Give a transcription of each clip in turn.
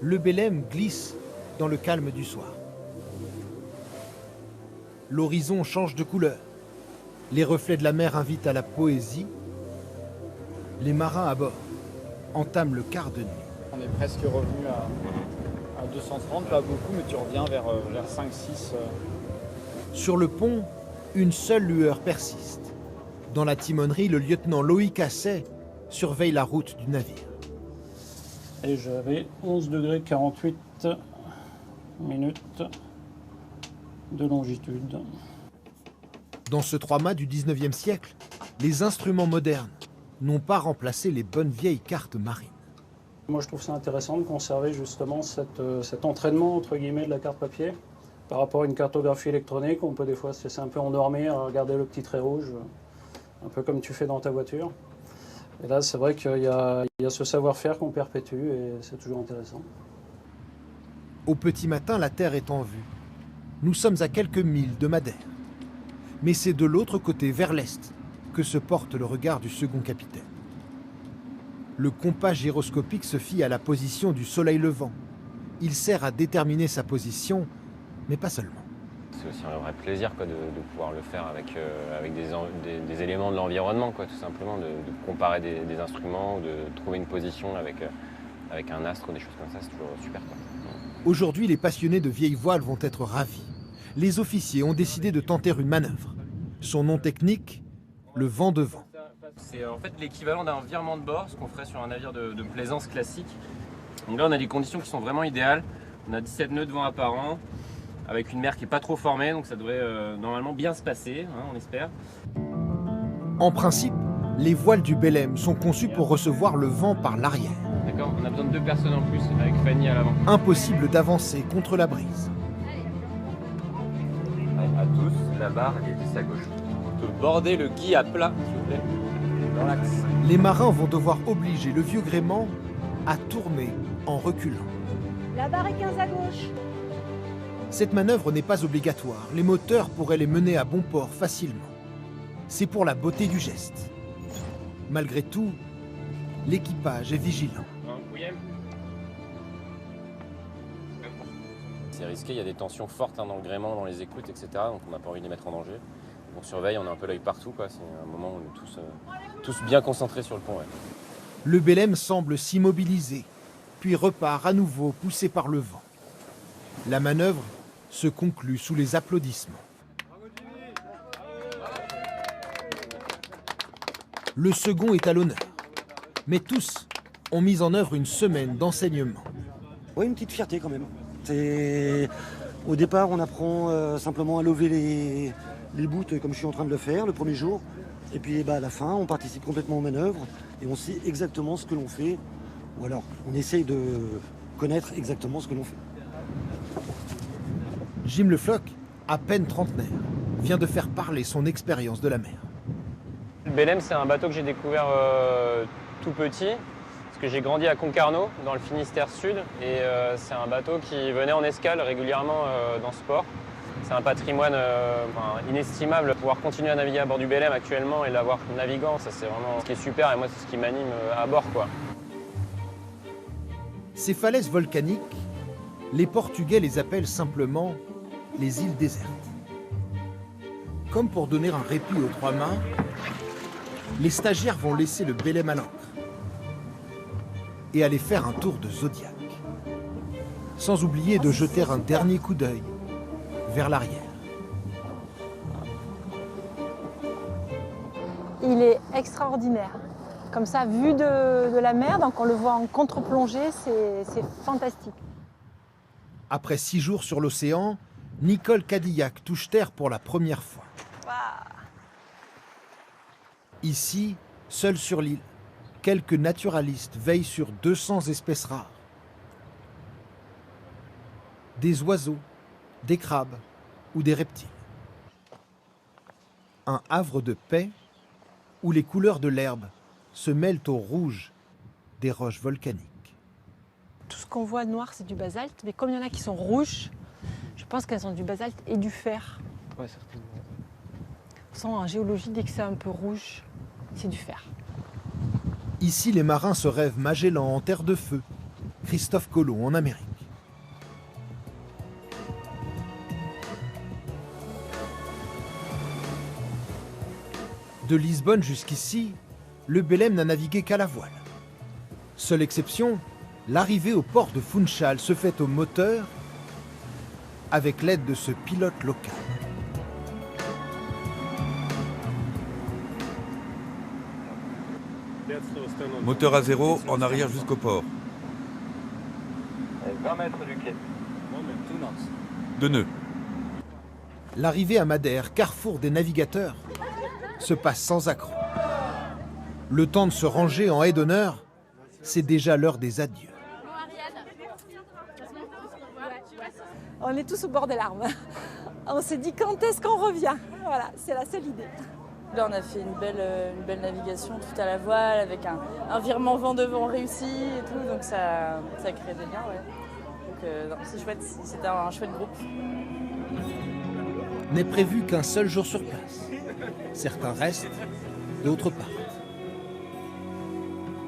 le Belém glisse dans le calme du soir. L'horizon change de couleur. Les reflets de la mer invitent à la poésie. Les marins à bord entament le quart de nuit. On est presque revenu à 230, pas beaucoup, mais tu reviens vers 5-6. Sur le pont, une seule lueur persiste. Dans la timonerie, le lieutenant Loïc Asset surveille la route du navire. Et j'avais 11 degrés 48 minutes de longitude. Dans ce 3-mâts du 19e siècle, les instruments modernes n'ont pas remplacé les bonnes vieilles cartes marines. Moi, je trouve ça intéressant de conserver justement cet entraînement entre guillemets de la carte papier par rapport à une cartographie électronique. On peut des fois se laisser un peu endormir, à regarder le petit trait rouge, un peu comme tu fais dans ta voiture. Et là, c'est vrai qu'il y a ce savoir-faire qu'on perpétue et c'est toujours intéressant. Au petit matin, la terre est en vue. Nous sommes à quelques milles de Madère. Mais c'est de l'autre côté, vers l'est, que se porte le regard du second capitaine. Le compas gyroscopique se fie à la position du soleil levant. Il sert à déterminer sa position, mais pas seulement. C'est aussi un vrai plaisir quoi, de pouvoir le faire avec des éléments de l'environnement, quoi, tout simplement, de comparer des instruments, de trouver une position avec un astre ou des choses comme ça, c'est toujours super. Quoi. Aujourd'hui, les passionnés de vieilles voiles vont être ravis. Les officiers ont décidé de tenter une manœuvre. Son nom technique, le vent devant. C'est en fait l'équivalent d'un virement de bord, ce qu'on ferait sur un navire de plaisance classique. Donc là, on a des conditions qui sont vraiment idéales. On a 17 nœuds de vent apparent, avec une mer qui n'est pas trop formée, donc ça devrait normalement bien se passer, hein, on espère. En principe, les voiles du Belém sont conçues pour recevoir le vent par l'arrière. D'accord, on a besoin de 2 personnes en plus, avec Fanny à l'avant. Impossible d'avancer contre la brise. À tous, la barre est juste à gauche. On peut border le gui à plat, s'il vous plaît, dans l'axe. Les marins vont devoir obliger le vieux gréement à tourner en reculant. La barre est 15 à gauche. Cette manœuvre n'est pas obligatoire. Les moteurs pourraient les mener à bon port facilement. C'est pour la beauté du geste. Malgré tout, l'équipage est vigilant. C'est risqué, il y a des tensions fortes dans le gréement, dans les écoutes, etc. Donc on n'a pas envie de les mettre en danger. On surveille, on a un peu l'œil partout. Quoi. C'est un moment où on est tous bien concentrés sur le pont. Ouais. Le Belém semble s'immobiliser, puis repart à nouveau poussé par le vent. La manœuvre se conclut sous les applaudissements. Le second est à l'honneur. Mais tous ont mis en œuvre une semaine d'enseignement. Oui, une petite fierté quand même. Au départ, on apprend simplement à lever les bouts comme je suis en train de le faire le premier jour. Et puis à la fin, on participe complètement aux manœuvres et on sait exactement ce que l'on fait. Ou alors, on essaye de connaître exactement ce que l'on fait. Jim Le Floch, à peine trentenaire, vient de faire parler son expérience de la mer. Le Belém, c'est un bateau que j'ai découvert tout petit, parce que j'ai grandi à Concarneau, dans le Finistère Sud, et c'est un bateau qui venait en escale régulièrement dans ce port. C'est un patrimoine inestimable. Pouvoir continuer à naviguer à bord du Belém actuellement et l'avoir naviguant, ça c'est vraiment ce qui est super, et moi c'est ce qui m'anime à bord, quoi. Ces falaises volcaniques, les Portugais les appellent simplement les îles désertes. Comme pour donner un répit aux 3-mâts, les stagiaires vont laisser le Belém à l'ancre et aller faire un tour de zodiaque, sans oublier de jeter un dernier coup d'œil vers l'arrière. Il est extraordinaire. Comme ça, vu de la mer, donc on le voit en contre-plongée, c'est fantastique. Après 6 jours sur l'océan, Nicole Cadillac touche terre pour la première fois. Wow. Ici, seul sur l'île, quelques naturalistes veillent sur 200 espèces rares. Des oiseaux, des crabes ou des reptiles. Un havre de paix où les couleurs de l'herbe se mêlent au rouge des roches volcaniques. Tout ce qu'on voit noir, c'est du basalte, mais comme il y en a qui sont rouges, je pense qu'elles ont du basalte et du fer. Ouais, certainement. On sent en géologie, dès que c'est un peu rouge, c'est du fer. Ici, les marins se rêvent Magellan en terre de feu, Christophe Colomb en Amérique. De Lisbonne jusqu'ici, le Belém n'a navigué qu'à la voile. Seule exception, l'arrivée au port de Funchal se fait au moteur avec l'aide de ce pilote local. Moteur à zéro, en arrière jusqu'au port. 20 mètres du quai. 2 nœuds. L'arrivée à Madère, carrefour des navigateurs, se passe sans accroc. Le temps de se ranger en haie d'honneur, c'est déjà l'heure des adieux. On est tous au bord des larmes. On s'est dit quand est-ce qu'on revient. Voilà, c'est la seule idée. Là, on a fait une belle navigation tout à la voile avec un virement vent devant réussi et tout, donc ça crée des liens. Ouais. Donc c'est chouette, c'était un chouette groupe. N'est prévu qu'un seul jour sur place. Certains restent, d'autres partent.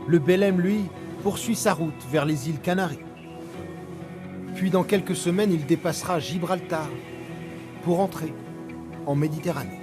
Le Belém, lui, poursuit sa route vers les îles Canaries. Puis dans quelques semaines, il dépassera Gibraltar pour entrer en Méditerranée.